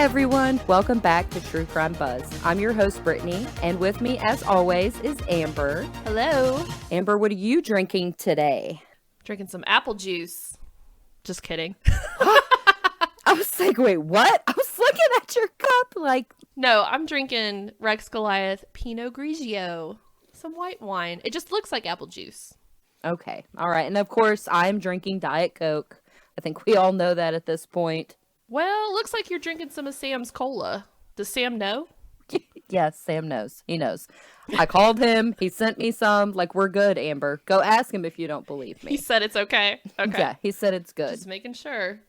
everyone, welcome back to True Crime Buzz. I'm your host, Brittany, and with me, as always, is Amber. Hello. Amber, what are you drinking today? Drinking some apple juice. Just kidding. I was like, wait, what? I was looking at your cup like... No, I'm drinking Rex Goliath Pinot Grigio. Some white wine. It just looks like apple juice. Okay, all right. And of course, I'm drinking Diet Coke. I think we all know that at this point. Well, looks like you're drinking some of Sam's cola. Does Sam know? Yes, Sam knows. He knows. I called him. He sent me some. Like, we're good, Amber. Go ask him if you don't believe me. He said it's okay. Okay. Yeah, he said it's good. Just making sure.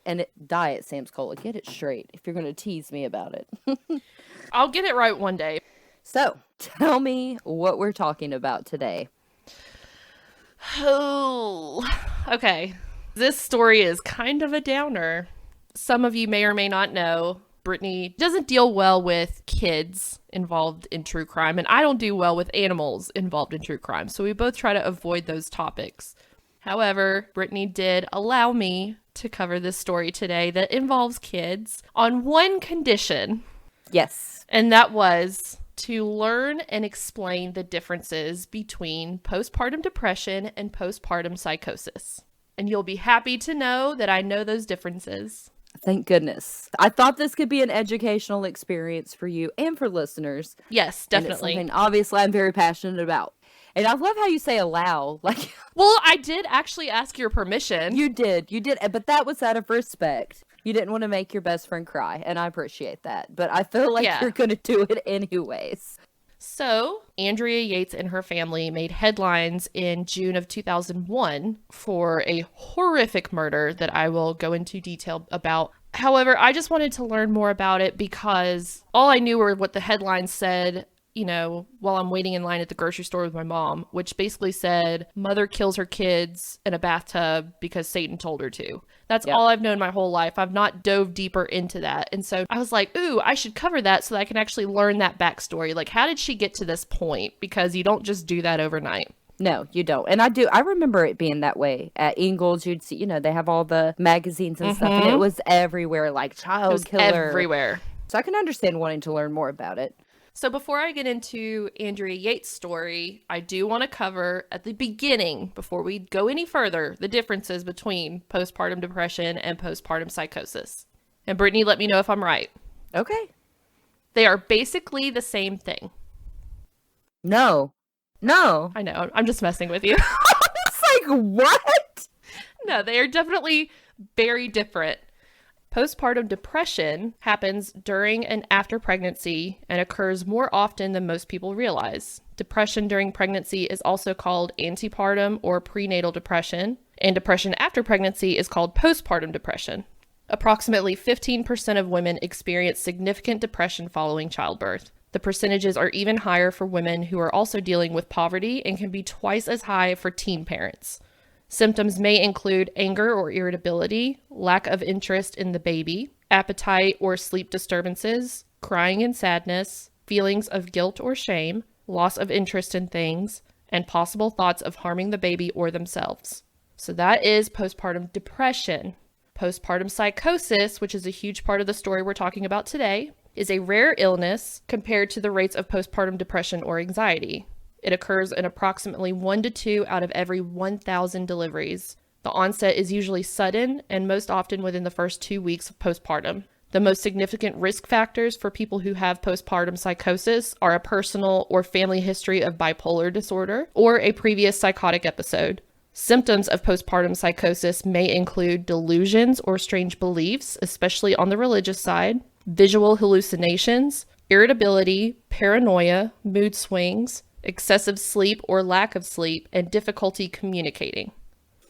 And Diet Sam's Cola. Get it straight if you're going to tease me about it. I'll get it right one day. So, tell me what we're talking about today. Oh, okay. This story is kind of a downer. Some of you may or may not know, Brittany doesn't deal well with kids involved in true crime, and I don't do well with animals involved in true crime, so we both try to avoid those topics. However, Brittany did allow me to cover this story today that involves kids on one condition. Yes. And that was to learn and explain the differences between postpartum depression and postpartum psychosis. And you'll be happy to know that I know those differences. Thank goodness. I thought this could be an educational experience for you and for listeners. Yes, definitely. And it's something obviously I'm very passionate about. And I love how you say allow. Like, well, I did actually ask your permission. You did. But that was out of respect. You didn't want to make your best friend cry, and I appreciate that. But I feel like you're going to do it anyways. So, Andrea Yates and her family made headlines in June of 2001 for a horrific murder that I will go into detail about. However, I just wanted to learn more about it because all I knew were what the headlines said, you know, while I'm waiting in line at the grocery store with my mom, which basically said, mother kills her kids in a bathtub because Satan told her to. That's all I've known my whole life. I've not dove deeper into that. And so I was like, ooh, I should cover that so that I can actually learn that backstory. Like, how did she get to this point? Because you don't just do that overnight. No, you don't. And I remember it being that way at Ingalls. You'd see, you know, they have all the magazines and stuff, and it was everywhere, like child killer. Everywhere. So I can understand wanting to learn more about it. So before I get into Andrea Yates' story, I do want to cover at the beginning, before we go any further, the differences between postpartum depression and postpartum psychosis. And Brittany, let me know if I'm right. Okay. They are basically the same thing. No. I know. I'm just messing with you. It's like, what? No, they are definitely very different. Postpartum depression happens during and after pregnancy and occurs more often than most people realize. Depression during pregnancy is also called antepartum or prenatal depression, and depression after pregnancy is called postpartum depression. Approximately 15% of women experience significant depression following childbirth. The percentages are even higher for women who are also dealing with poverty and can be twice as high for teen parents. Symptoms may include anger or irritability, lack of interest in the baby, appetite or sleep disturbances, crying and sadness, feelings of guilt or shame, loss of interest in things, and possible thoughts of harming the baby or themselves. So that is postpartum depression. Postpartum psychosis, which is a huge part of the story we're talking about today, is a rare illness compared to the rates of postpartum depression or anxiety. It occurs in approximately 1 to 2 out of every 1,000 deliveries. The onset is usually sudden and most often within the first 2 weeks of postpartum. The most significant risk factors for people who have postpartum psychosis are a personal or family history of bipolar disorder or a previous psychotic episode. Symptoms of postpartum psychosis may include delusions or strange beliefs, especially on the religious side, visual hallucinations, irritability, paranoia, mood swings, excessive sleep or lack of sleep, and difficulty communicating.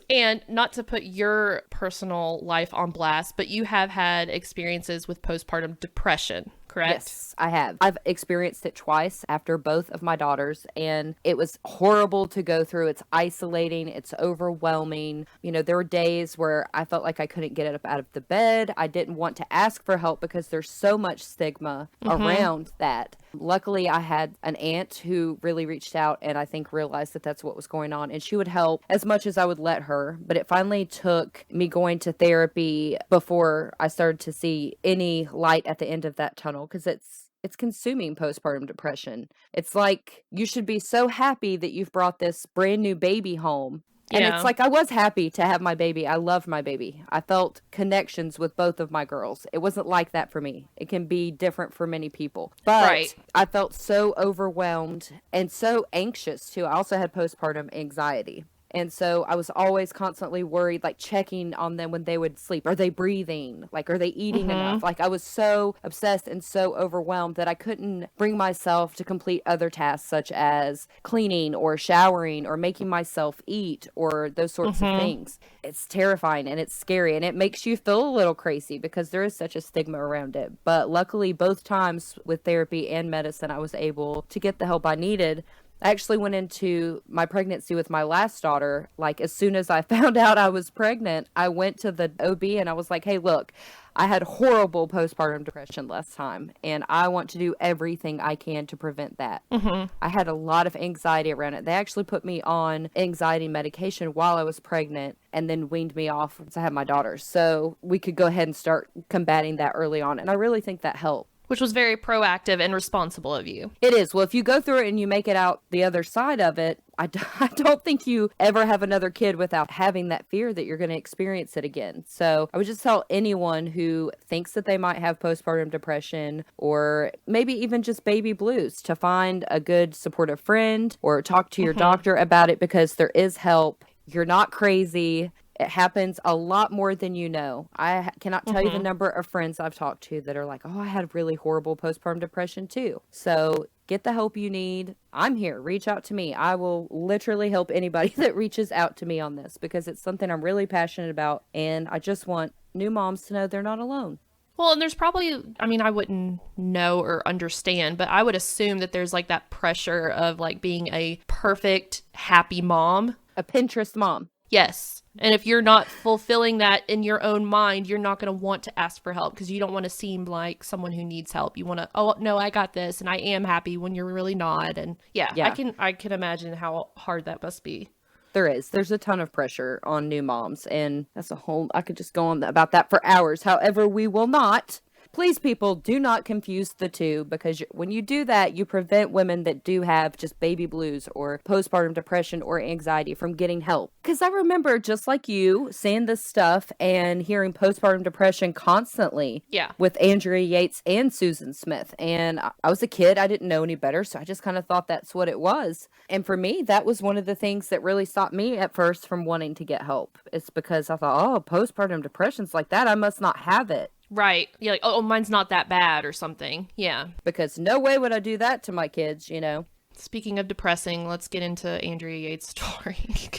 And not to put your personal life on blast, but you have had experiences with postpartum depression, correct? Yes, I have. I've experienced it twice after both of my daughters, and it was horrible to go through. It's isolating. It's overwhelming. You know, there were days where I felt like I couldn't get up out of the bed. I didn't want to ask for help because there's so much stigma around that. Luckily, I had an aunt who really reached out and I think realized that that's what was going on. And she would help as much as I would let her. But it finally took me going to therapy before I started to see any light at the end of that tunnel, because it's consuming postpartum depression. It's like you should be so happy that you've brought this brand new baby home. And it's like, I was happy to have my baby. I loved my baby. I felt connections with both of my girls. It wasn't like that for me. It can be different for many people. But I felt so overwhelmed and so anxious too. I also had postpartum anxiety. And so I was always constantly worried, like checking on them when they would sleep. Are they breathing? Like, are they eating enough? Like, I was so obsessed and so overwhelmed that I couldn't bring myself to complete other tasks such as cleaning or showering or making myself eat or those sorts of things. It's terrifying and it's scary and it makes you feel a little crazy because there is such a stigma around it. But luckily, both times with therapy and medicine, I was able to get the help I needed. I actually went into my pregnancy with my last daughter. Like, as soon as I found out I was pregnant, I went to the OB and I was like, hey, look, I had horrible postpartum depression last time, and I want to do everything I can to prevent that. I had a lot of anxiety around it. They actually put me on anxiety medication while I was pregnant and then weaned me off once I had my daughter. So we could go ahead and start combating that early on. And I really think that helped. Which was very proactive and responsible of you. It is. Well, if you go through it and you make it out the other side of it, I don't think you ever have another kid without having that fear that you're going to experience it again. So I would just tell anyone who thinks that they might have postpartum depression or maybe even just baby blues to find a good supportive friend or talk to your doctor about it, because there is help. You're not crazy. It happens a lot more than you know. I cannot tell you the number of friends I've talked to that are like, oh, I had really horrible postpartum depression too. So get the help you need. I'm here. Reach out to me. I will literally help anybody that reaches out to me on this, because it's something I'm really passionate about. And I just want new moms to know they're not alone. Well, and there's probably, I mean, I wouldn't know or understand, but I would assume that there's like that pressure of like being a perfect, happy mom. A Pinterest mom. Yes. And if you're not fulfilling that in your own mind, you're not going to want to ask for help because you don't want to seem like someone who needs help. You want to, oh, no, I got this and I am happy, when you're really not. And yeah. I can imagine how hard that must be. There's a ton of pressure on new moms, and that's a whole, I could just go on about that for hours. However, we will not. Please, people, do not confuse the two, because when you do that, you prevent women that do have just baby blues or postpartum depression or anxiety from getting help. Because I remember, just like you, seeing this stuff and hearing postpartum depression constantly with Andrea Yates and Susan Smith. And I was a kid. I didn't know any better, so I just kind of thought that's what it was. And for me, that was one of the things that really stopped me at first from wanting to get help. It's because I thought, oh, postpartum depression's like that. I must not have it. Right. You're like, oh, mine's not that bad or something. Yeah. Because no way would I do that to my kids, you know. Speaking of depressing, let's get into Andrea Yates' story.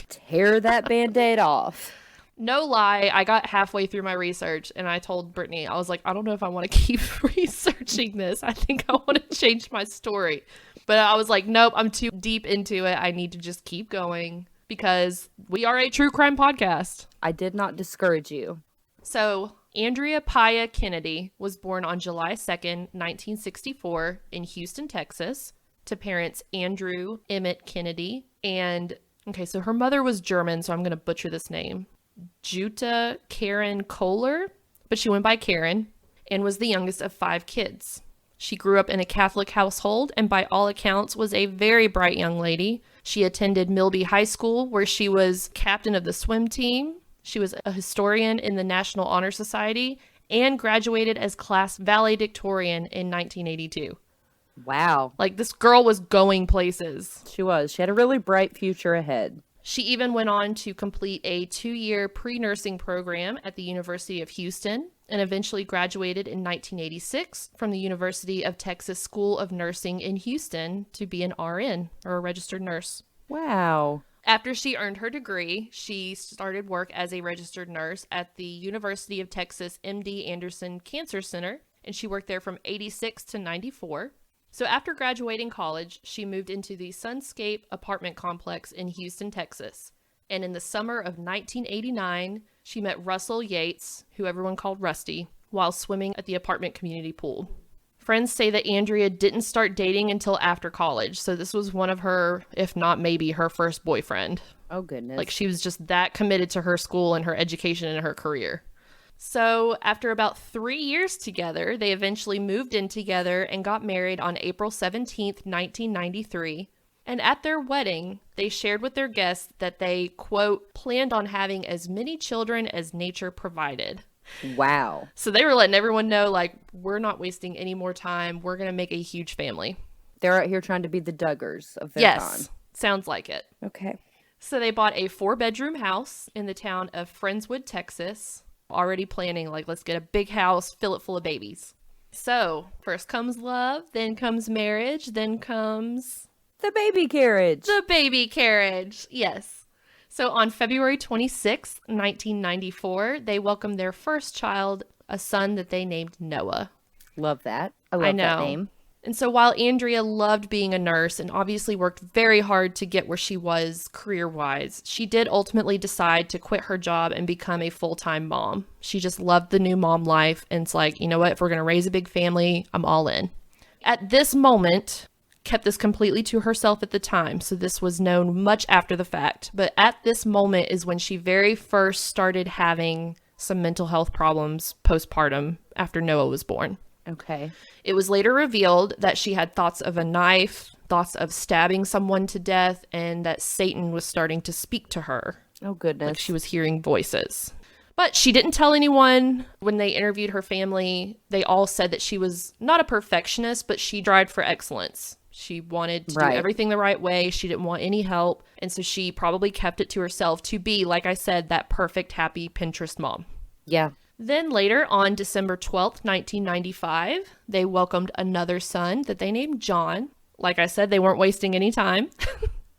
Tear that Band-Aid off. No lie, I got halfway through my research and I told Brittany, I was like, I don't know if I want to keep researching this. I think I want to change my story. But I was like, nope, I'm too deep into it. I need to just keep going because we are a true crime podcast. I did not discourage you. So Andrea Pia Kennedy was born on July 2nd, 1964 in Houston, Texas, to parents Andrew Emmett Kennedy and, okay, so her mother was German, so I'm going to butcher this name, Jutta Karen Kohler, but she went by Karen and was the youngest of 5 kids. She grew up in a Catholic household and by all accounts was a very bright young lady. She attended Milby High School, where she was captain of the swim team. She was a historian in the National Honor Society and graduated as class valedictorian in 1982. Wow. Like, this girl was going places. She was. She had a really bright future ahead. She even went on to complete a 2-year pre-nursing program at the University of Houston and eventually graduated in 1986 from the University of Texas School of Nursing in Houston to be an RN, or a registered nurse. Wow. After she earned her degree, she started work as a registered nurse at the University of Texas MD Anderson Cancer Center and she worked there from 86 to 94. So after graduating college, she moved into the Sunscape apartment complex in Houston, Texas. And in the summer of 1989, she met Russell Yates, who everyone called Rusty, while swimming at the apartment community pool. Friends say that Andrea didn't start dating until after college, so this was one of her, if not maybe her first boyfriend. Oh, goodness. Like, she was just that committed to her school and her education and her career. So after about 3 years together, they eventually moved in together and got married on April 17th, 1993. And at their wedding, they shared with their guests that they, quote, planned on having as many children as nature provided. Wow. So they were letting everyone know, like, we're not wasting any more time. We're going to make a huge family. They're out here trying to be the Duggars of their time. Yes, sounds like it. Okay. So they bought a 4-bedroom house in the town of Friendswood, Texas. Already planning, like, let's get a big house, fill it full of babies. So first comes love, then comes marriage, then comes... the baby carriage. The baby carriage, yes. So on February 26th, 1994, they welcomed their first child, a son that they named Noah. Love that. I love that name. And so while Andrea loved being a nurse and obviously worked very hard to get where she was career-wise, she did ultimately decide to quit her job and become a full-time mom. She just loved the new mom life, and it's like, you know what, if we're going to raise a big family, I'm all in. At this moment, kept this completely to herself at the time, so this was known much after the fact, but at this moment is when she very first started having some mental health problems postpartum after Noah was born. Okay. It was later revealed that she had thoughts of a knife, thoughts of stabbing someone to death, and that Satan was starting to speak to her. Oh, goodness. Like she was hearing voices. But she didn't tell anyone. When they interviewed her family, they all said that she was not a perfectionist, but she tried for excellence. She wanted to do everything the right way. She didn't want any help. And so she probably kept it to herself to be, like I said, that perfect, happy Pinterest mom. Yeah. Then later, on December 12th, 1995, they welcomed another son that they named John. Like I said, they weren't wasting any time.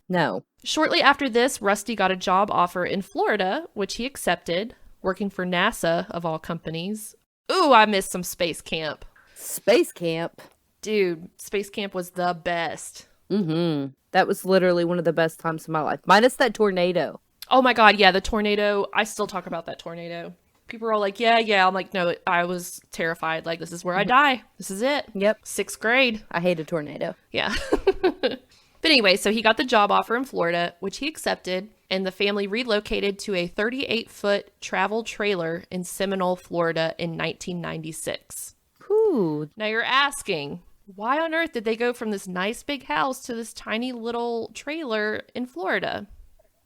No. Shortly after this, Rusty got a job offer in Florida, which he accepted, working for NASA, of all companies. Ooh, I missed some space camp. Space camp? Dude, space camp was the best. Mm-hmm. That was literally one of the best times of my life. Minus that tornado. Oh my God, yeah, the tornado. I still talk about that tornado. People are all like, yeah. I'm like, no, I was terrified. Like, this is where I die. This is it. Yep. 6th grade. I hate a tornado. Yeah. But anyway, so he got the job offer in Florida, which he accepted, and the family relocated to a 38-foot travel trailer in Seminole, Florida in 1996. Ooh. Now you're asking, why on earth did they go from this nice big house to this tiny little trailer in Florida?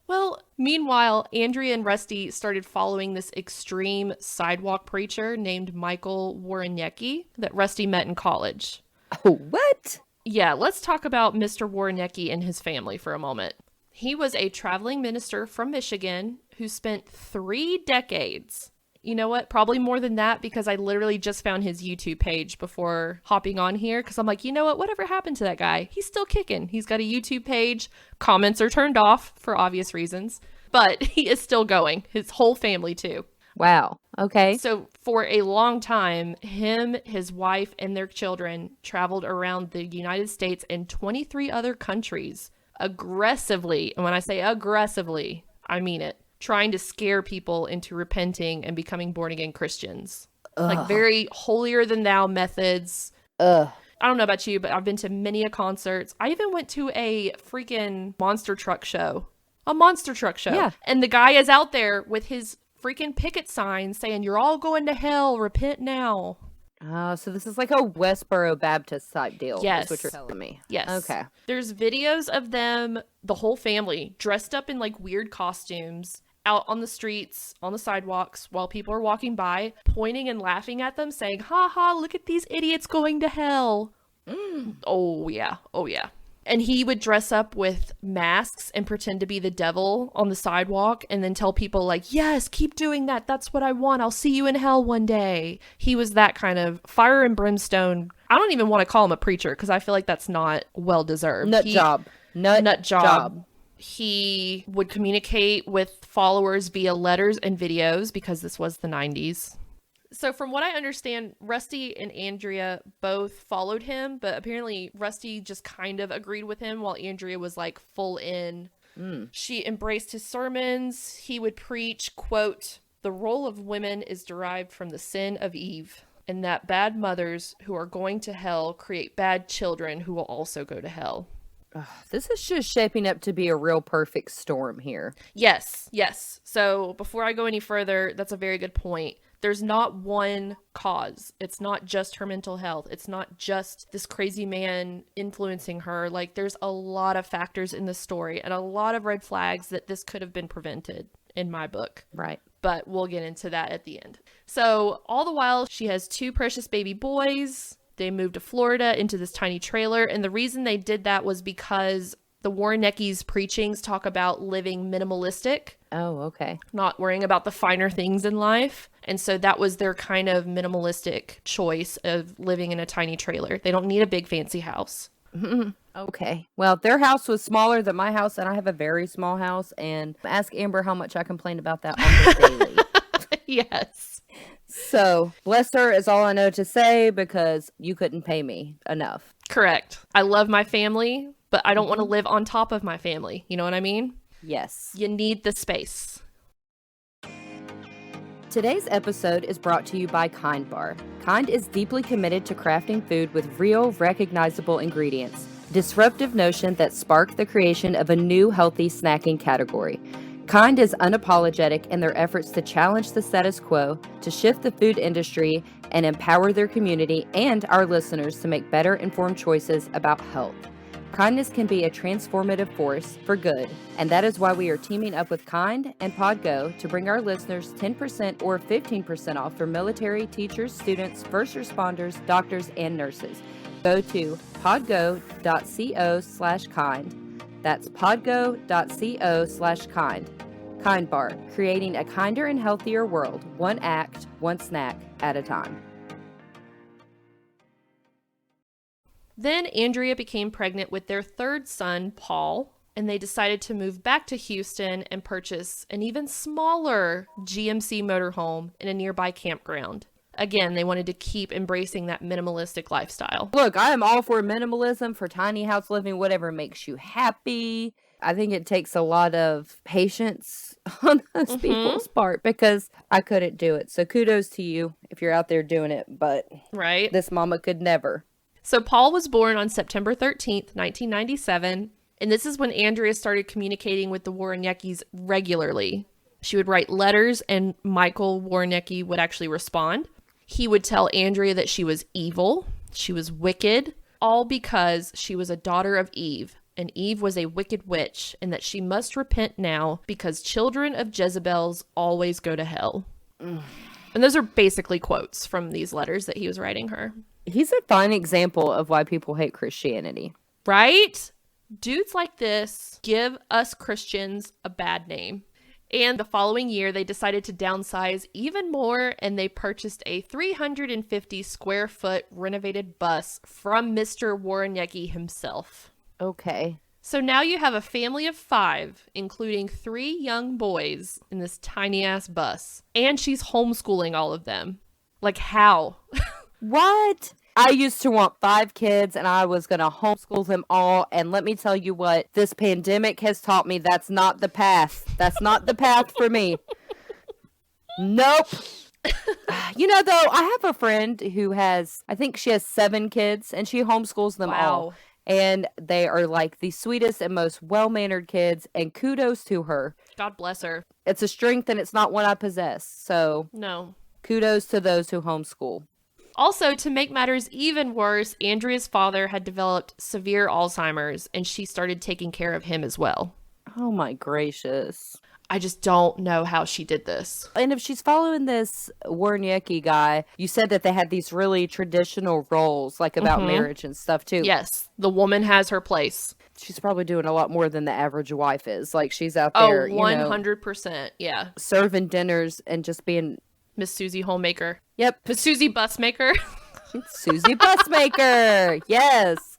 Well, meanwhile, Andrea and Rusty started following this extreme sidewalk preacher named Michael Warrenecki that Rusty met in college. Oh, what? Yeah, let's talk about Mr. Warrenecki and his family for a moment. He was a traveling minister from Michigan who spent 3 decades. You know what? Probably more than that, because I literally just found his YouTube page before hopping on here, because I'm like, you know what? Whatever happened to that guy? He's still kicking. He's got a YouTube page. Comments are turned off for obvious reasons, but he is still going. His whole family too. Wow. Okay. So for a long time, him, his wife, and their children traveled around the United States and 23 other countries aggressively. And when I say aggressively, I mean it. Trying to scare people into repenting and becoming born-again Christians. Ugh. Like very holier-than-thou methods. Ugh. I don't know about you, but I've been to many concerts. I even went to a freaking monster truck show. A monster truck show. Yeah. And the guy is out there with his freaking picket sign saying, "You're all going to hell. Repent now." So this is like a Westboro Baptist type deal. Yes. Is what you're telling me. Yes. Okay. There's videos of them, the whole family, dressed up in like weird costumes, out on the streets, on the sidewalks, while people are walking by, pointing and laughing at them, saying, "Ha ha, look at these idiots going to hell." Oh yeah. Oh yeah. And he would dress up with masks and pretend to be the devil on the sidewalk and then tell people like, "Yes, keep doing that. That's what I want. I'll see you in hell one day." He was that kind of fire and brimstone. I don't even want to call him a preacher because I feel like that's not well deserved. Nut job. He would communicate with followers via letters and videos because this was the 90s. So from what I understand, Rusty and Andrea both followed him, but apparently Rusty just kind of agreed with him while Andrea was like full in. She embraced his sermons. He would preach, quote, "The role of women is derived from the sin of Eve, and that bad mothers who are going to hell create bad children who will also go to hell." This is just shaping up to be a real perfect storm here. Yes. So before I go any further, that's a very good point. There's not one cause. It's not just her mental health. It's not just this crazy man influencing her. Like, there's a lot of factors in the story and a lot of red flags that this could have been prevented in my book. Right. But we'll get into that at the end. So all the while, she has 2 precious baby boys. They moved to Florida into this tiny trailer. And the reason they did that was because the Warnecki's preachings talk about living minimalistic. Oh, okay. Not worrying about the finer things in life. And so that was their kind of minimalistic choice of living in a tiny trailer. They don't need a big fancy house. Okay. Well, their house was smaller than my house, and I have a very small house. And ask Amber how much I complain about that on the daily. Yes. So, bless her is all I know to say, because you couldn't pay me enough. Correct. I love my family, but I don't want to live on top of my family. You know what I mean? Yes. You need the space. Today's episode is brought to you by Kind Bar. Kind is deeply committed to crafting food with real, recognizable ingredients. Disruptive notion that sparked the creation of a new healthy snacking category. Kind is unapologetic in their efforts to challenge the status quo, to shift the food industry, and empower their community and our listeners to make better informed choices about health. Kindness can be a transformative force for good, and that is why we are teaming up with Kind and Podgo to bring our listeners 10% or 15% off for military, teachers, students, first responders, doctors, and nurses. Go to podgo.co/kind. That's podgo.co/kind. Kind Bar, creating a kinder and healthier world, one act, one snack at a time. Then Andrea became pregnant with their 3rd son, Paul, and they decided to move back to Houston and purchase an even smaller GMC motorhome in a nearby campground. Again, they wanted to keep embracing that minimalistic lifestyle. Look, I am all for minimalism, for tiny house living, whatever makes you happy. I think it takes a lot of patience on those people's part, because I couldn't do it. So kudos to you if you're out there doing it, but right? This mama could never. So Paul was born on September 13th, 1997, and this is when Andrea started communicating with the Warneckis regularly. She would write letters, and Michael Warnecki would actually respond. He would tell Andrea that she was evil, she was wicked, all because she was a daughter of Eve, and Eve was a wicked witch, and that she must repent now because children of Jezebels always go to hell. And those are basically quotes from these letters that he was writing her. He's a fine example of why people hate Christianity. Right? Dudes like this give us Christians a bad name. And the following year, they decided to downsize even more, and they purchased a 350 square foot renovated bus from Mr. Warnecki himself. Okay. So now you have a family of 5, including 3 young boys in this tiny ass bus. And she's homeschooling all of them. Like, how? What? I used to want 5 kids, and I was going to homeschool them all. And let me tell you what, this pandemic has taught me that's not the path. That's not the path for me. Nope. You know, though, I have a friend who has, I think she has 7 kids, and she homeschools them all. And they are like the sweetest and most well-mannered kids, and kudos to her. God bless her. It's a strength, and it's not one I possess. So, no. Kudos to those who homeschool. Also, to make matters even worse, Andrea's father had developed severe Alzheimer's, and she started taking care of him as well. Oh my gracious. I just don't know how she did this. And if she's following this Warnecki guy, you said that they had these really traditional roles, like about marriage and stuff too. Yes, the woman has her place. She's probably doing a lot more than the average wife is. Like, she's out there, 100%, yeah. Serving dinners and just being... Miss Susie Homemaker. Yep. Miss Susie Busmaker. Susie Busmaker. Yes.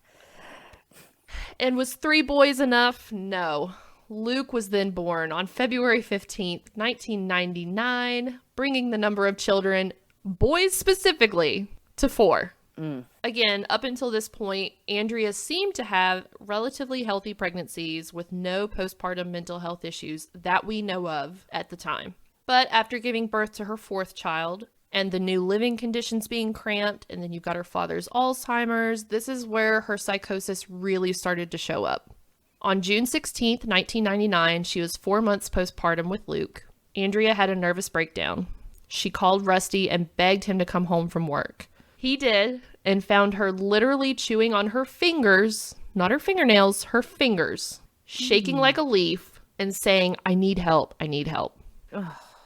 And was 3 boys enough? No. Luke was then born on February 15th, 1999, bringing the number of children boys specifically to 4. Again, up until this point, Andrea seemed to have relatively healthy pregnancies with no postpartum mental health issues that we know of at the time. But after giving birth to her 4th child and the new living conditions being cramped, and then you've got her father's Alzheimer's, this is where her psychosis really started to show up. On June 16th, 1999, she was 4 months postpartum with Luke. Andrea had a nervous breakdown. She called Rusty and begged him to come home from work. He did, and found her literally chewing on her fingers, not her fingernails, her fingers, shaking like a leaf and saying, "I need help, I need help."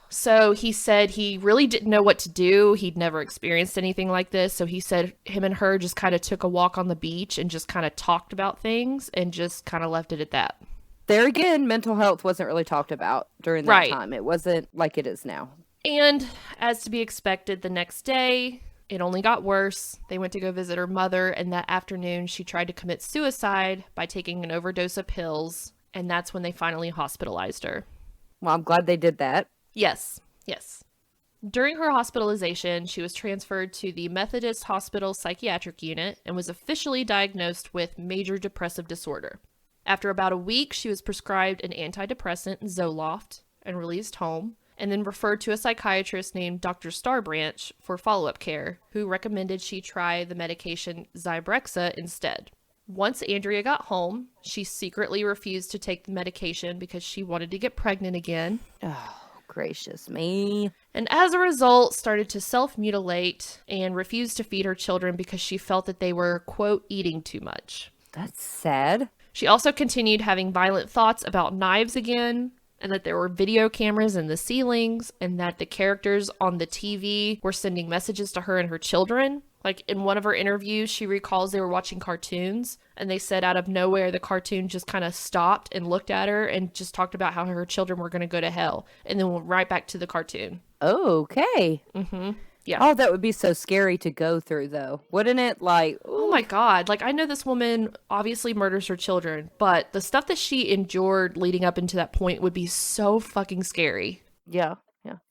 So he said he really didn't know what to do. He'd never experienced anything like this. So he said him and her just kind of took a walk on the beach and just kind of talked about things and just kind of left it at that. There again, mental health wasn't really talked about during that time. It wasn't like it is now. And as to be expected, the next day, it only got worse. They went to go visit her mother, and that afternoon she tried to commit suicide by taking an overdose of pills, and that's when they finally hospitalized her. Well, I'm glad they did that. Yes. During her hospitalization, she was transferred to the Methodist Hospital Psychiatric Unit and was officially diagnosed with major depressive disorder. After about a week, she was prescribed an antidepressant, Zoloft, and released home, and then referred to a psychiatrist named Dr. Starbranch for follow-up care, who recommended she try the medication Zyprexa instead. Once Andrea got home, she secretly refused to take the medication because she wanted to get pregnant again. Oh, gracious me. And as a result, started to self-mutilate and refused to feed her children because she felt that they were, quote, eating too much. That's sad. She also continued having violent thoughts about knives again, and that there were video cameras in the ceilings, and that the characters on the TV were sending messages to her and her children. Like in one of her interviews, she recalls they were watching cartoons, and they said out of nowhere the cartoon just kind of stopped and looked at her and just talked about how her children were going to go to hell, and then went right back to the cartoon. Okay. Yeah. Oh, that would be so scary to go through, though. Wouldn't it? Like, ooh. Oh my God. Like, I know this woman obviously murders her children, but the stuff that she endured leading up into that point would be so fucking scary. Yeah.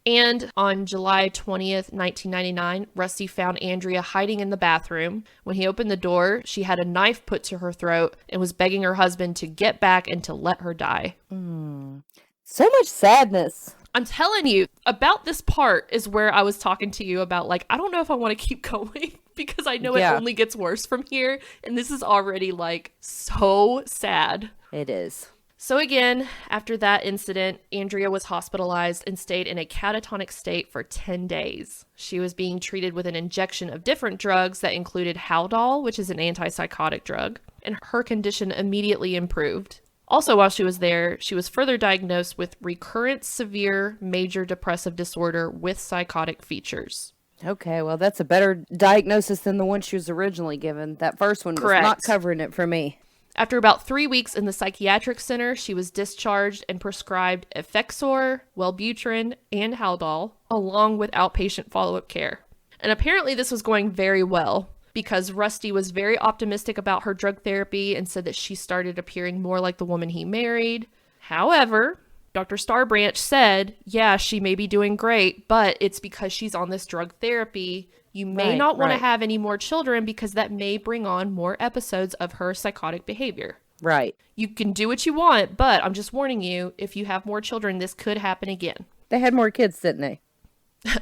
And on July 20th, 1999, Rusty found Andrea hiding in the bathroom. When he opened the door, she had a knife put to her throat and was begging her husband to get back and to let her die. So much sadness. I'm telling you, about this part is where I was talking to you about, like, I don't know if I want to keep going because I know it only gets worse from here. And this is already, like, so sad. It is. So again, after that incident, Andrea was hospitalized and stayed in a catatonic state for 10 days. She was being treated with an injection of different drugs that included Haldol, which is an antipsychotic drug, and her condition immediately improved. Also, while she was there, she was further diagnosed with recurrent severe major depressive disorder with psychotic features. Okay, well, that's a better diagnosis than the one she was originally given. That first one was not covering it for me. After about 3 weeks in the psychiatric center, she was discharged and prescribed Effexor, Wellbutrin, and Haldol, along with outpatient follow-up care. And apparently this was going very well, because Rusty was very optimistic about her drug therapy and said that she started appearing more like the woman he married. However, Dr. Starbranch said, yeah, she may be doing great, but it's because she's on this drug therapy. You may not want to have any more children because that may bring on more episodes of her psychotic behavior. Right. You can do what you want, but I'm just warning you, if you have more children, this could happen again. They had more kids, didn't they?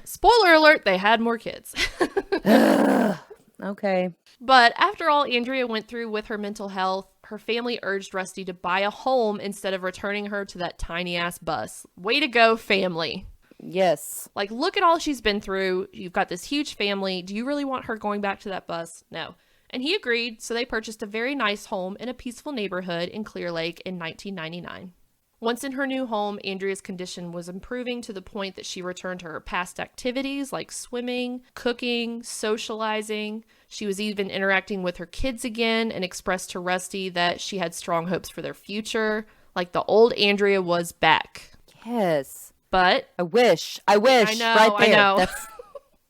Spoiler alert, they had more kids. Okay. But after all Andrea went through with her mental health, her family urged Rusty to buy a home instead of returning her to that tiny-ass bus. Way to go, family. Yes. Like, look at all she's been through. You've got this huge family. Do you really want her going back to that bus? No. And he agreed, so they purchased a very nice home in a peaceful neighborhood in Clear Lake in 1999. Once in her new home, Andrea's condition was improving to the point that she returned to her past activities like swimming, cooking, socializing. She was even interacting with her kids again and expressed to Rusty that she had strong hopes for their future. Like, the old Andrea was back. Yes. But I wish. I know. Right there. I know.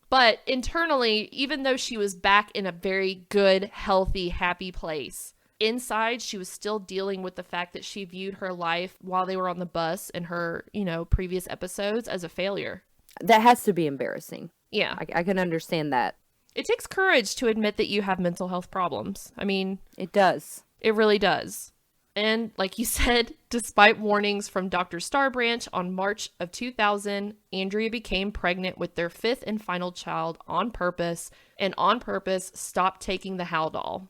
But internally, even though she was back in a very good, healthy, happy place, inside she was still dealing with the fact that she viewed her life while they were on the bus in her, previous episodes as a failure. That has to be embarrassing. Yeah. I can understand that. It takes courage to admit that you have mental health problems. I mean, It does. it really does. And like you said, despite warnings from Dr. Starbranch on March of 2000, Andrea became pregnant with their 5th and final child on purpose, and on purpose stopped taking the Haldol.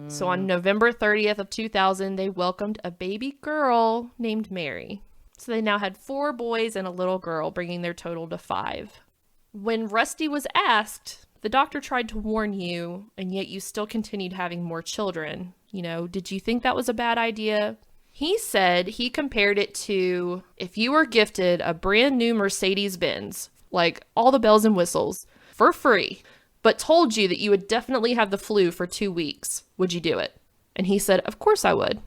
So on November 30th of 2000, they welcomed a baby girl named Mary. So they now had 4 boys and a little girl, bringing their total to 5. When Rusty was asked, the doctor tried to warn you, and yet you still continued having more children. You know, did you think that was a bad idea? He said he compared it to if you were gifted a brand new Mercedes-Benz, like all the bells and whistles, for free, but told you that you would definitely have the flu for 2 weeks. Would you do it? And he said, of course I would.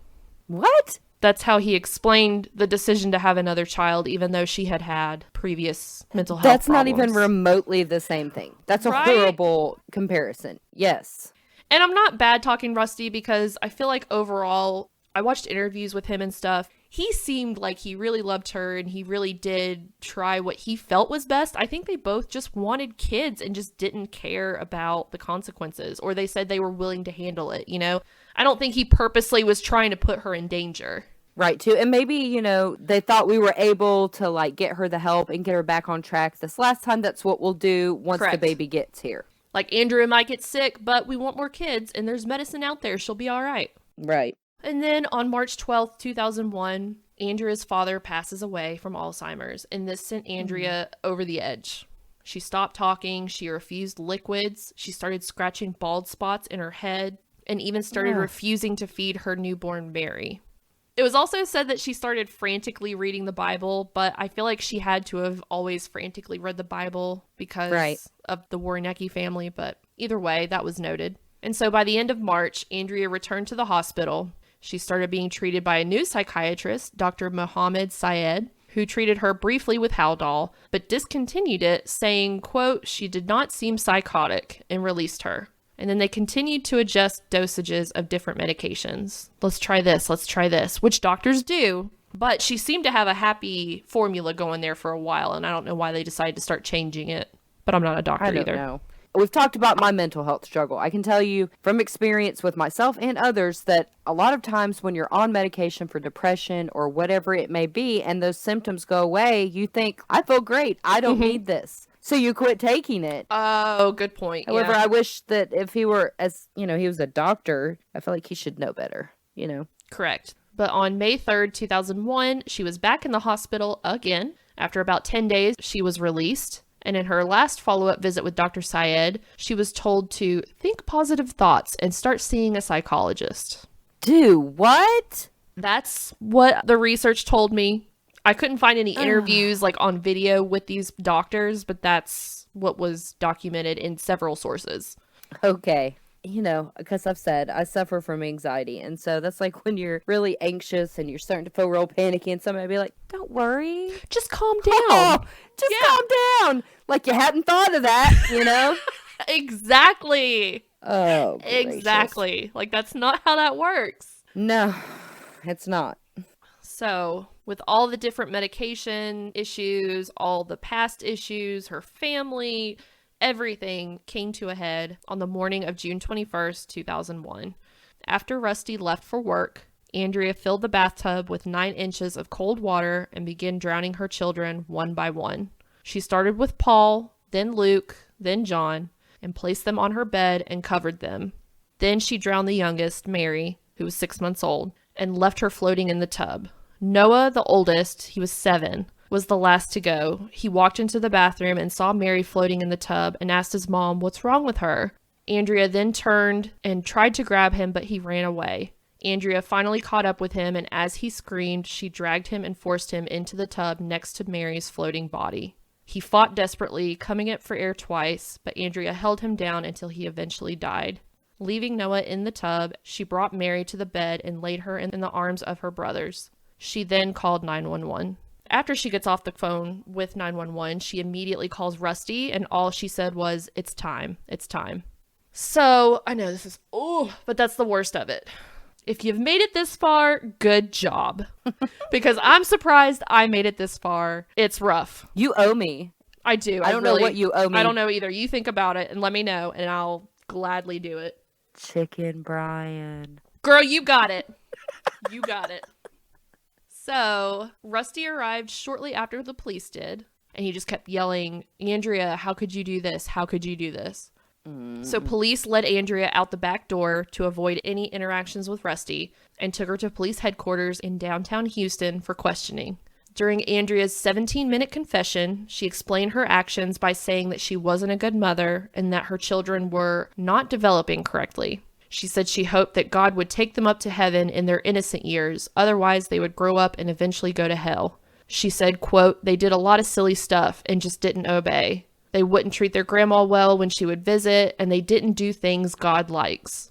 What? That's how he explained the decision to have another child, even though she had had previous mental health That's problems. not even remotely the same thing. That's a Right? horrible comparison. Yes. And I'm not bad talking Rusty because I feel like overall, I watched interviews with him and stuff. He seemed like he really loved her and he really did try what he felt was best. I think they both just wanted kids and just didn't care about the consequences, or they said they were willing to handle it, you know? I don't think he purposely was trying to put her in danger. Right, too. And maybe, you know, they thought we were able to, like, get her the help and get her back on track this last time. That's what we'll do once Correct. the baby gets here. Like, Andrea might get sick, but we want more kids, and there's medicine out there. She'll be all right. Right. And then on March 12th, 2001, Andrea's father passes away from Alzheimer's, and this sent Andrea over the edge. She stopped talking, she refused liquids, she started scratching bald spots in her head, and even started refusing to feed her newborn Mary. It was also said that she started frantically reading the Bible, but I feel like she had to have always frantically read the Bible because of the Warnecki family, but either way, that was noted. And so by the end of March, Andrea returned to the hospital. She started being treated by a new psychiatrist, Dr. Mohammed Syed, who treated her briefly with Haldol, but discontinued it, saying, quote, she did not seem psychotic, and released her. And then they continued to adjust dosages of different medications. Let's try this, which doctors do. But she seemed to have a happy formula going there for a while, and I don't know why they decided to start changing it. But I'm not a doctor either. I don't know. We've talked about my mental health struggle. I can tell you from experience with myself and others that a lot of times when you're on medication for depression or whatever it may be, and those symptoms go away, you think, I feel great. I don't need this. So you quit taking it. Oh, good point. However, yeah. I wish that if he were, as you know, he was a doctor, I feel like he should know better, you know? Correct. But on May 3rd, 2001, she was back in the hospital again. After about 10 days, she was released. And in her last follow-up visit with Dr. Syed, she was told to think positive thoughts and start seeing a psychologist. Do what? That's what the research told me. I couldn't find any interviews like on video with these doctors, but that's what was documented in several sources. Okay. You know, because I've said I suffer from anxiety. And so that's like when you're really anxious and you're starting to feel real panicky and somebody be like, don't worry. Just calm down. Oh, just calm down. Like you hadn't thought of that, you know? Exactly. Oh, gracious. Exactly. Like that's not how that works. No, it's not. So with all the different medication issues, all the past issues, her family, everything came to a head on the morning of June 21st, 2001. After Rusty left for work, Andrea filled the bathtub with 9 inches of cold water and began drowning her children one by one. She started with Paul, then Luke, then John, and placed them on her bed and covered them. Then she drowned the youngest, Mary, who was 6 months old, and left her floating in the tub. Noah, the oldest, he was 7, was the last to go. He walked into the bathroom and saw Mary floating in the tub and asked his mom, what's wrong with her? Andrea then turned and tried to grab him, but he ran away. Andrea finally caught up with him, and as he screamed, she dragged him and forced him into the tub next to Mary's floating body. He fought desperately, coming up for air twice, but Andrea held him down until he eventually died. Leaving Noah in the tub, she brought Mary to the bed and laid her in the arms of her brothers. She then called 911. After she gets off the phone with 911, she immediately calls Rusty, and all she said was, it's time. It's time. So, I know this is, but that's the worst of it. If you've made it this far, good job. Because I'm surprised I made it this far. It's rough. You owe me. I do. I don't know what you owe me. I don't know either. You think about it and let me know, and I'll gladly do it. Chicken Brian. Girl, you got it. You got it. So, Rusty arrived shortly after the police did, and he just kept yelling, Andrea, how could you do this? How could you do this? So police led Andrea out the back door to avoid any interactions with Rusty and took her to police headquarters in downtown Houston for questioning. During Andrea's 17-minute confession, she explained her actions by saying that she wasn't a good mother and that her children were not developing correctly. She said she hoped that God would take them up to heaven in their innocent years, otherwise they would grow up and eventually go to hell. She said, quote, they did a lot of silly stuff and just didn't obey. They wouldn't treat their grandma well when she would visit, and they didn't do things God likes.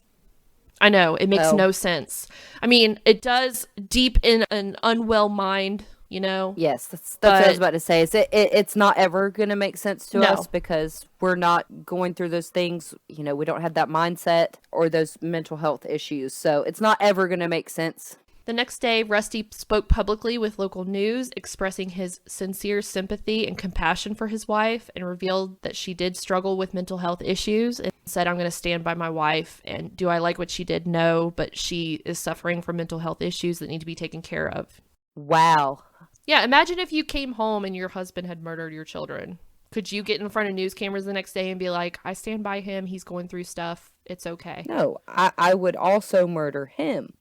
I know, it makes no sense. I mean, it does deep in an unwell mind, you know? Yes, that's what I was about to say. It's not ever going to make sense to us because we're not going through those things. You know, we don't have that mindset or those mental health issues. So it's not ever going to make sense. The next day, Rusty spoke publicly with local news, expressing his sincere sympathy and compassion for his wife, and revealed that she did struggle with mental health issues, and said, I'm going to stand by my wife. And do I like what she did? No, but she is suffering from mental health issues that need to be taken care of. Wow. Yeah, imagine if you came home and your husband had murdered your children. Could you get in front of news cameras the next day and be like, I stand by him, he's going through stuff, it's okay? No, I would also murder him.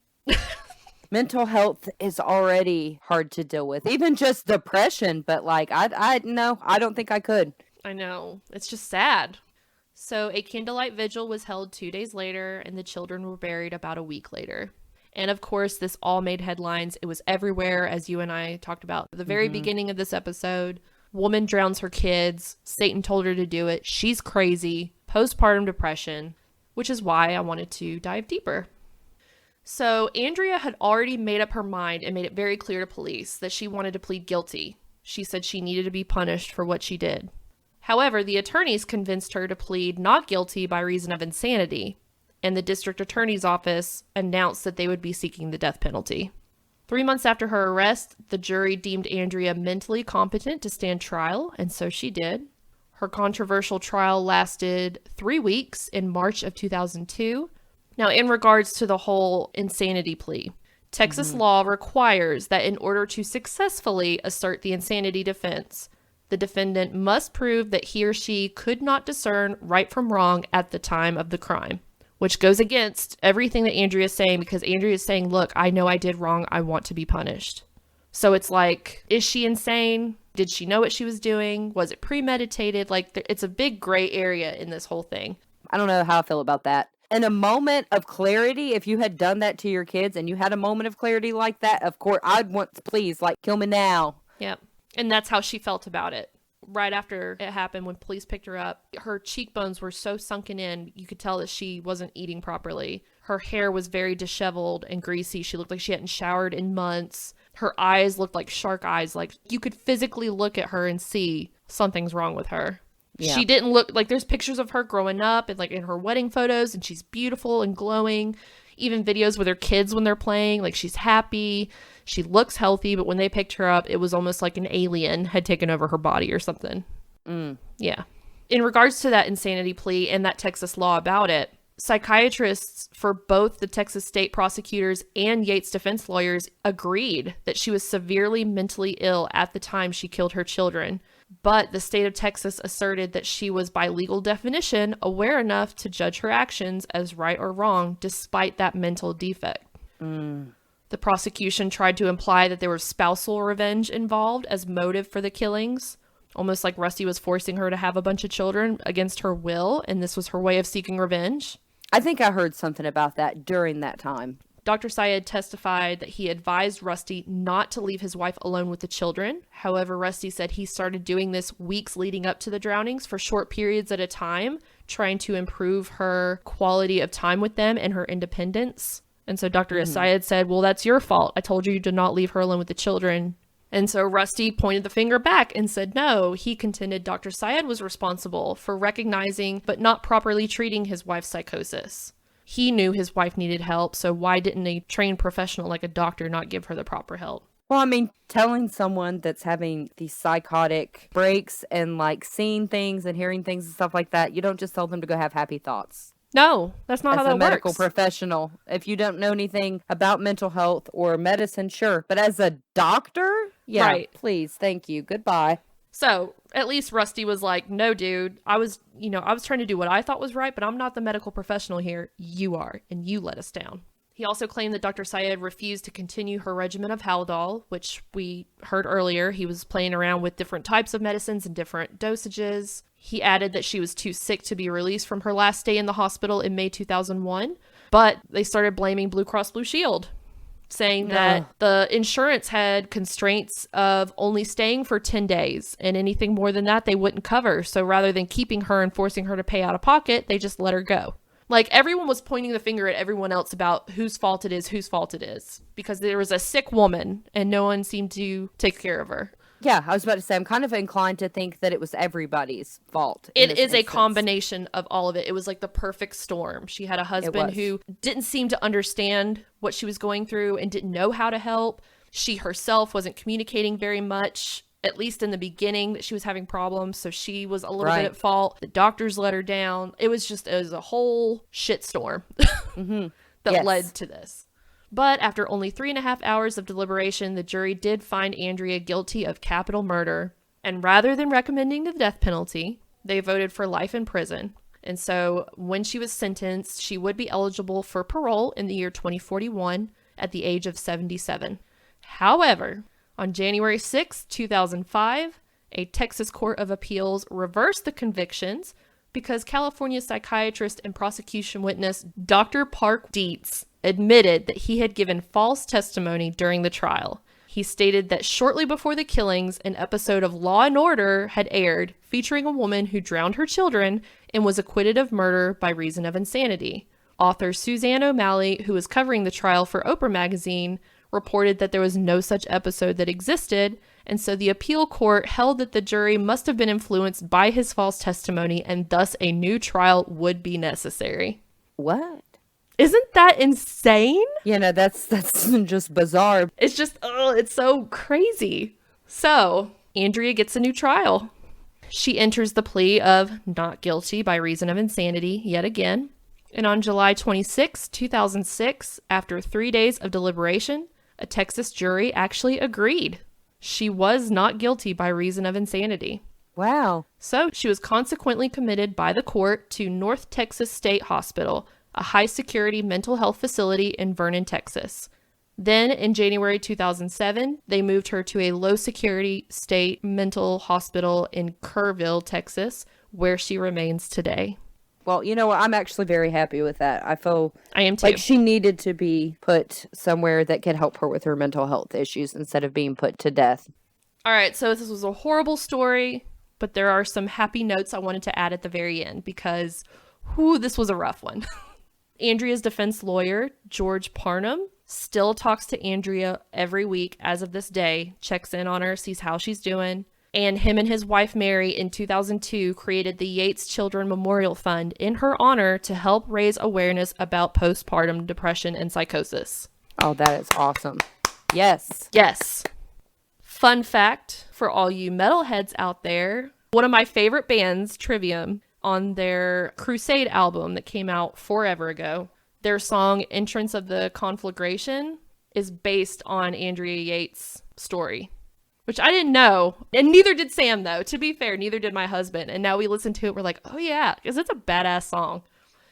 Mental health is already hard to deal with, even just depression. But like, I don't think I could. I know. It's just sad. So a candlelight vigil was held 2 days later, and the children were buried about a week later. And of course, this all made headlines. It was everywhere, as you and I talked about at the very beginning of this episode. Woman drowns her kids. Satan told her to do it. She's crazy. Postpartum depression, which is why I wanted to dive deeper. So Andrea had already made up her mind and made it very clear to police that she wanted to plead guilty. She said she needed to be punished for what she did. However, the attorneys convinced her to plead not guilty by reason of insanity, and the district attorney's office announced that they would be seeking the death penalty. 3 months after her arrest, the jury deemed Andrea mentally competent to stand trial, and so she did. Her controversial trial lasted 3 weeks in March of 2002. Now, in regards to the whole insanity plea, Texas law requires that in order to successfully assert the insanity defense, the defendant must prove that he or she could not discern right from wrong at the time of the crime, which goes against everything that Andrea is saying, because Andrea is saying, look, I know I did wrong. I want to be punished. So it's like, is she insane? Did she know what she was doing? Was it premeditated? Like, it's a big gray area in this whole thing. I don't know how I feel about that. In a moment of clarity, if you had done that to your kids and you had a moment of clarity like that, of course, I'd want to please, like, kill me now. Yep. And that's how she felt about it. Right after it happened, when police picked her up, her cheekbones were so sunken in, you could tell that she wasn't eating properly. Her hair was very disheveled and greasy. She looked like she hadn't showered in months. Her eyes looked like shark eyes. Like, you could physically look at her and see something's wrong with her. Yeah. She didn't look like, there's pictures of her growing up and like in her wedding photos, and she's beautiful and glowing. Even videos with her kids when they're playing, like, she's happy. She looks healthy, but when they picked her up, it was almost like an alien had taken over her body or something. Yeah. In regards to that insanity plea and that Texas law about it, psychiatrists for both the Texas state prosecutors and Yates defense lawyers agreed that she was severely mentally ill at the time she killed her children. But the state of Texas asserted that she was, by legal definition, aware enough to judge her actions as right or wrong, despite that mental defect. The prosecution tried to imply that there was spousal revenge involved as motive for the killings, almost like Rusty was forcing her to have a bunch of children against her will, and this was her way of seeking revenge. I think I heard something about that during that time. Dr. Syed testified that he advised Rusty not to leave his wife alone with the children. However, Rusty said he started doing this weeks leading up to the drownings for short periods at a time, trying to improve her quality of time with them and her independence. And so Dr. Syed said, well, that's your fault. I told you to not leave her alone with the children. And so Rusty pointed the finger back and said no. He contended Dr. Syed was responsible for recognizing but not properly treating his wife's psychosis. He knew his wife needed help, so why didn't a trained professional like a doctor not give her the proper help? Well, I mean, telling someone that's having these psychotic breaks and like seeing things and hearing things and stuff like that, you don't just tell them to go have happy thoughts. No, that's not how that As a medical works. professional, if you don't know anything about mental health or medicine, sure. But as a doctor, yeah, Right. please, thank you, goodbye. So at least Rusty was like, no, dude, I was trying to do what I thought was right, but I'm not the medical professional here. You are, and you let us down. He also claimed that Dr. Syed refused to continue her regimen of Haldol, which we heard earlier. He was playing around with different types of medicines and different dosages. He added that she was too sick to be released from her last stay in the hospital in May 2001, but they started blaming Blue Cross Blue Shield, saying that the insurance had constraints of only staying for 10 days, and anything more than that they wouldn't cover. So rather than keeping her and forcing her to pay out of pocket, they just let her go. Like, everyone was pointing the finger at everyone else about whose fault it is, because there was a sick woman and no one seemed to take care of her. Yeah, I was about to say, I'm kind of inclined to think that it was everybody's fault. It is a combination of all of it. It was like the perfect storm. She had a husband who didn't seem to understand what she was going through and didn't know how to help. She herself wasn't communicating very much, at least in the beginning, that she was having problems. So she was a little bit at fault. The doctors let her down. It was a whole shitstorm that led to this. But after only 3.5 hours of deliberation, the jury did find Andrea guilty of capital murder. And rather than recommending the death penalty, they voted for life in prison. And so when she was sentenced, she would be eligible for parole in the year 2041 at the age of 77. However, on January 6, 2005, a Texas Court of Appeals reversed the convictions because California psychiatrist and prosecution witness Dr. Park Dietz admitted that he had given false testimony during the trial. He stated that shortly before the killings, an episode of Law & Order had aired featuring a woman who drowned her children and was acquitted of murder by reason of insanity. Author Suzanne O'Malley, who was covering the trial for Oprah Magazine, reported that there was no such episode that existed, and so the appeal court held that the jury must have been influenced by his false testimony, and thus a new trial would be necessary. What? Isn't that insane? Yeah, no, that's just bizarre. It's just, it's so crazy. So, Andrea gets a new trial. She enters the plea of not guilty by reason of insanity yet again. And on July 26, 2006, after 3 days of deliberation, a Texas jury actually agreed. She was not guilty by reason of insanity. Wow. So, she was consequently committed by the court to North Texas State Hospital, a high-security mental health facility in Vernon, Texas. Then, in January 2007, they moved her to a low-security state mental hospital in Kerrville, Texas, where she remains today. Well, you know what? I'm actually very happy with that. I am too. Like she needed to be put somewhere that could help her with her mental health issues instead of being put to death. All right, so this was a horrible story, but there are some happy notes I wanted to add at the very end because, this was a rough one. Andrea's defense lawyer, George Parnham, still talks to Andrea every week as of this day, checks in on her, sees how she's doing. And him and his wife, Mary, in 2002, created the Yates Children Memorial Fund in her honor to help raise awareness about postpartum depression and psychosis. Oh, that is awesome. Yes. Yes. Fun fact for all you metalheads out there, one of my favorite bands, Trivium, on their Crusade album that came out forever ago, their song Entrance of the Conflagration is based on Andrea Yates' story, which I didn't know. And neither did Sam, though. To be fair, neither did my husband. And now we listen to it, we're like, oh yeah, because it's a badass song.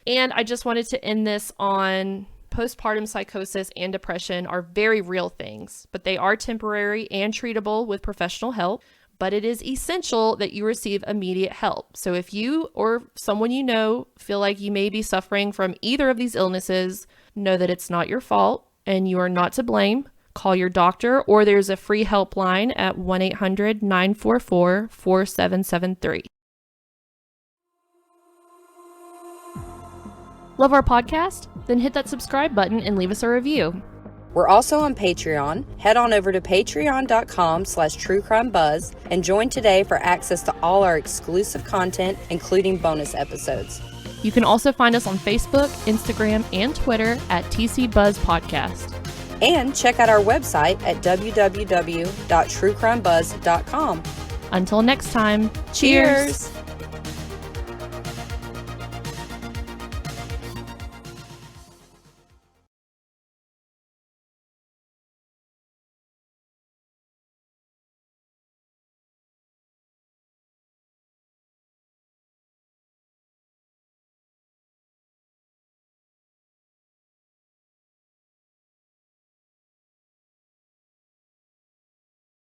And I just wanted to end this on postpartum psychosis and depression are very real things, but they are temporary and treatable with professional help. But it is essential that you receive immediate help. So if you or someone you know feel like you may be suffering from either of these illnesses, know that it's not your fault and you are not to blame. Call your doctor, or there's a free helpline at 1-800-944-4773. Love our podcast? Then hit that subscribe button and leave us a review. We're also on Patreon. Head on over to patreon.com/truecrimebuzz and join today for access to all our exclusive content, including bonus episodes. You can also find us on Facebook, Instagram, and Twitter at TC Buzz Podcast. And check out our website at www.truecrimebuzz.com. Until next time, Cheers!